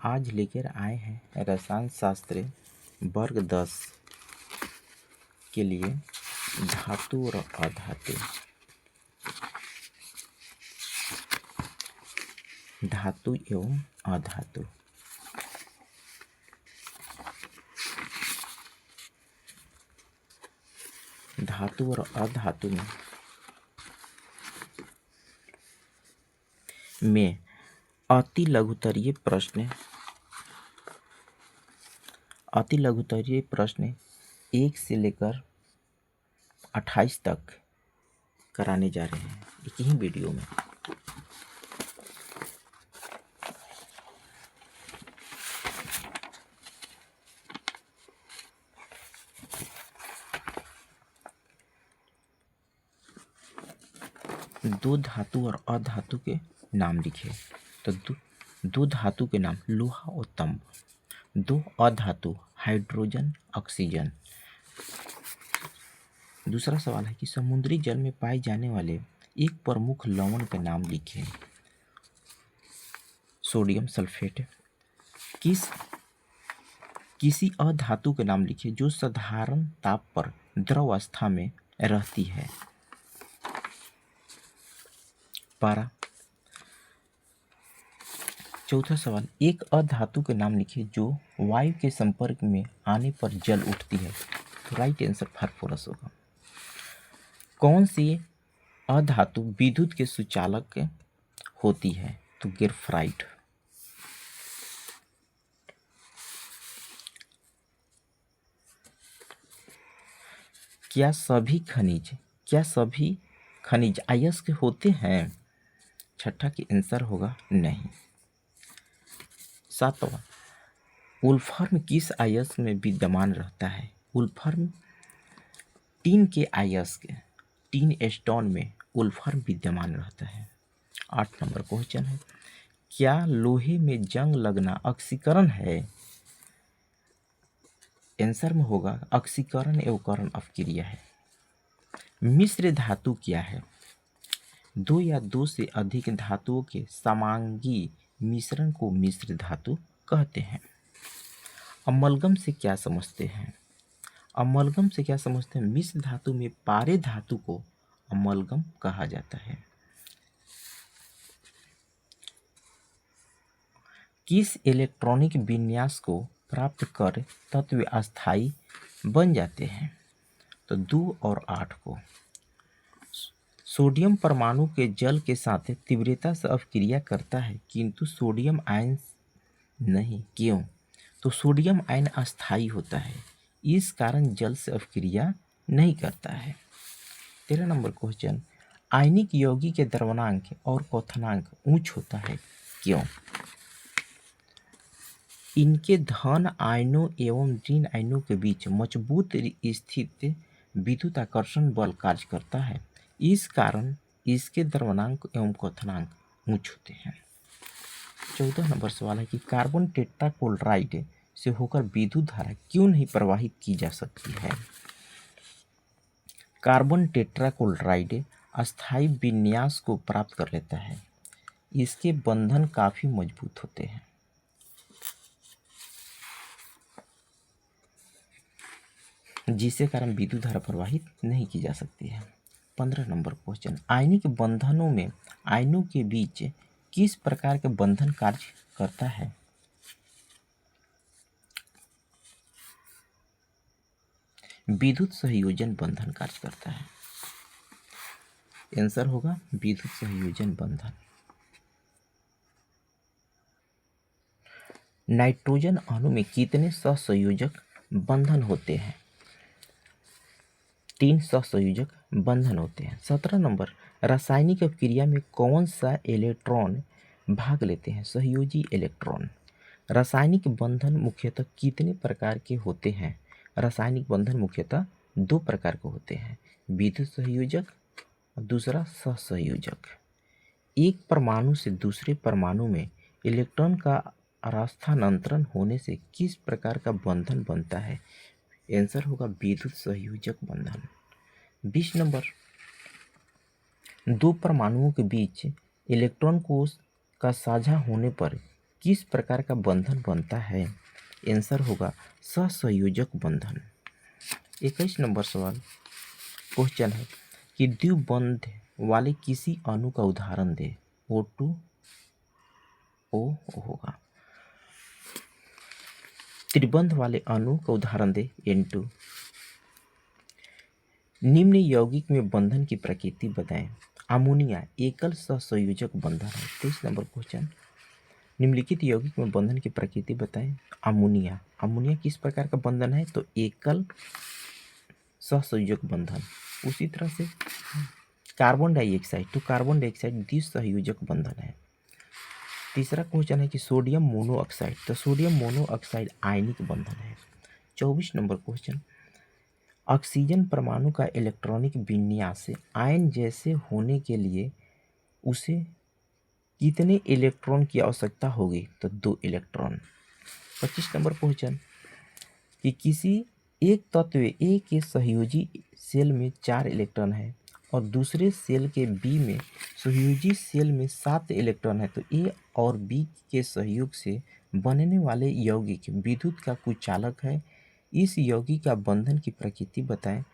आज लेकर आए हैं रसायन शास्त्र वर्ग 10 के लिए धातु और अधातु। धातु एवं अधातु। धातु और अधातु में अति लघुतरीय प्रश्न 1 से लेकर 28 तक कराने जा रहे हैं एक ही वीडियो में। दो धातु और अधातु के नाम लिखे। तो दो धातु के नाम लोहा और तांबा, दो अधातु हाइड्रोजन ऑक्सीजन। दूसरा सवाल है कि समुद्री जल में पाए जाने वाले एक प्रमुख लवण के नाम लिखे। Sodium sulphate. किसी अधातु के नाम लिखे जो साधारण ताप पर द्रव अवस्था में रहती है। पारा। चौथा सवाल, एक अधातु के नाम लिखिए जो वायु के संपर्क में आने पर जल उठती है। तो राइट आंसर फास्फोरस होगा। कौन सी अधातु विद्युत के सुचालक होती है? तो ग्रेफाइट। क्या सभी खनिज अयस्क होते हैं? छठा की आंसर होगा नहीं। सातवां, वुल्फ्राम किस अयस्क में विद्यमान रहता है? वुल्फ्राम टीन के अयस्क टीन स्टोन में वुल्फ्राम विद्यमान रहता है। 8 नंबर क्वेश्चन है, क्या लोहे में जंग लगना ऑक्सीकरण है? आंसर में होगा ऑक्सीकरण एवंकरण अपक्रिया है। मिश्र धातु क्या है? दो या दो से अधिक धातुओं के समांगी मिश्रण को मिश्र धातु कहते हैं। अमलगम से क्या समझते हैं? मिश्र धातु में पारे धातु को अमलगम कहा जाता है। किस इलेक्ट्रॉनिक विन्यास को प्राप्त कर तत्व अस्थायी बन जाते हैं? तो 2 और 8 को। सोडियम परमाणु के जल के साथ तीव्रता से अपक्रिया करता है किंतु सोडियम आयन नहीं। क्यों? तो सोडियम आयन अस्थायी होता है, इस कारण जल से अपक्रिया नहीं करता है। 13 नंबर क्वेश्चन, आयनिक यौगिक के द्रवणांक और क्वथनांक उच्च होता है। क्यों? इनके धन आयनों एवं ऋण आयनों के बीच मजबूत स्थित विद्युत आकर्षण बल कार्य करता है, इस कारण इसके द्रवणांक एवं क्वथनांक उच्च होते हैं। 14 नंबर सवाल है कि कार्बन टेट्राक्लोराइड से होकर विद्युत धारा क्यों नहीं प्रवाहित की जा सकती है? कार्बन टेट्राक्लोराइड अस्थायी विन्यास को प्राप्त कर लेता है, इसके बंधन काफी मजबूत होते हैं। जिसके कारण विद्युत धारा प्रवाहित नहीं की जा सकती है। 15 नंबर क्वेश्चन, आयनिक बंधनों में आयनों के बीच किस प्रकार के बंधन कार्य करता है? विद्युत संयोजन बंधन कार्य करता है। आंसर होगा विद्युत संयोजन बंधन। नाइट्रोजन अणु में कितने सहसंयोजक बंधन होते हैं? 3 सहसंयोजक बंधन होते हैं। 17 नंबर, रासायनिक अपक्रिया में कौन सा इलेक्ट्रॉन भाग लेते हैं? सहयोजी इलेक्ट्रॉन। रासायनिक बंधन मुख्यतः कितने प्रकार के होते हैं? रासायनिक बंधन मुख्यतः 2 प्रकार के होते हैं, विद्युत संयोजक और दूसरा सहसंयोजक। एक परमाणु से दूसरे परमाणु में इलेक्ट्रॉन का स्थानांतरण होने से किस प्रकार का बंधन बनता है? आंसर होगा विद्युत संयोजक बंधन। 20 नंबर, 2 परमाणुओं के बीच इलेक्ट्रॉन का साझा होने पर किस प्रकार का बंधन बनता है? आंसर होगा सहसंयोजक बंधन। 21 नंबर सवाल क्वेश्चन है कि द्विबंध वाले किसी अणु का उदाहरण दे। O2O होगा। त्रिबंध वाले अणु का उदाहरण दे N2। निम्न यौगिक में बंधन की प्रकृति बताएं। अमोनिया एकल सहसंयोजक बंधन है। 23 नंबर क्वेश्चन, निम्नलिखित यौगिक में बंधन की प्रकृति बताएं। अमोनिया, अमोनिया किस प्रकार का बंधन है? तो एकल सहसंयोजक बंधन। उसी तरह से कार्बन डाइऑक्साइड, तो कार्बन डाइऑक्साइड द्विसहयोजक बंधन है। तीसरा क्वेश्चन है कि सोडियम मोनोऑक्साइड, तो सोडियम मोनोऑक्साइड आयनिक बंधन है। 24 नंबर क्वेश्चन, ऑक्सीजन परमाणु का इलेक्ट्रॉनिक विन्यास आयन जैसे होने के लिए उसे कितने इलेक्ट्रॉन की आवश्यकता होगी? तो 2 इलेक्ट्रॉन। 25 नंबर क्वेश्चन कि किसी एक तत्व ए के सहयोजी सेल में 4 इलेक्ट्रॉन है और दूसरे सेल के बी में सहयोजी सेल में 7 इलेक्ट्रॉन है, तो ए और बी के सहयोग से बनने वाले यौगिक विद्युत का कुचालक है। इस यौगिक का बंधन की प्रकृति बताएं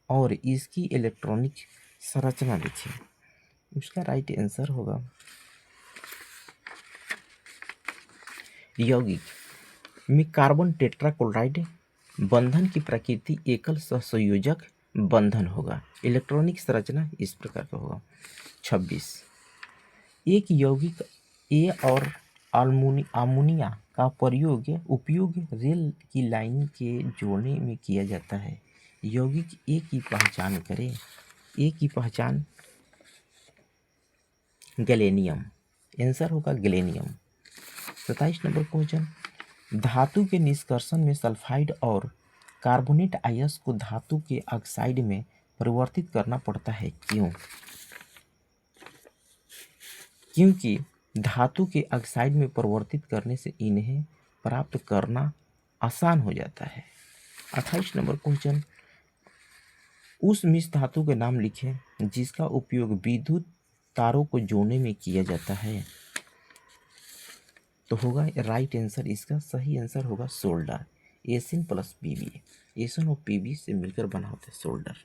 और इसकी इलेक्ट्रॉनिक संरचना लिखें। उसका राइट आंसर होगा यौगिक में कार्बन टेट्राक्लोराइड बंधन की प्रकृति एकल सहसंयोजक बंधन होगा। इलेक्ट्रॉनिक संरचना इस प्रकार का होगा। 26 एक यौगिक ए और अमोनिया का उपयोग रेल की लाइन के जोड़ने में किया जाता है। यौगिक ए की पहचान करें। ए की पहचान गैलेनियम, आंसर होगा गैलेनियम। 27 नंबर क्वेश्चन, धातु के निष्कर्षण में सल्फाइड और कार्बोनेट आयस को धातु के ऑक्साइड में परिवर्तित करना पड़ता है, क्यों? क्योंकि धातु के ऑक्साइड में परिवर्तित करने से इन्हें प्राप्त करना आसान हो जाता है। 28 नंबर क्वेश्चन, उस मिश्र धातु के नाम लिखें जिसका उपयोग विद्युत तारों को जोड़ने में किया जाता है। तो होगा राइट आंसर, इसका सही आंसर होगा सोल्डर। एसिन प्लस पीबी, एसिन और पीबी से मिलकर बना होता है सोल्डर।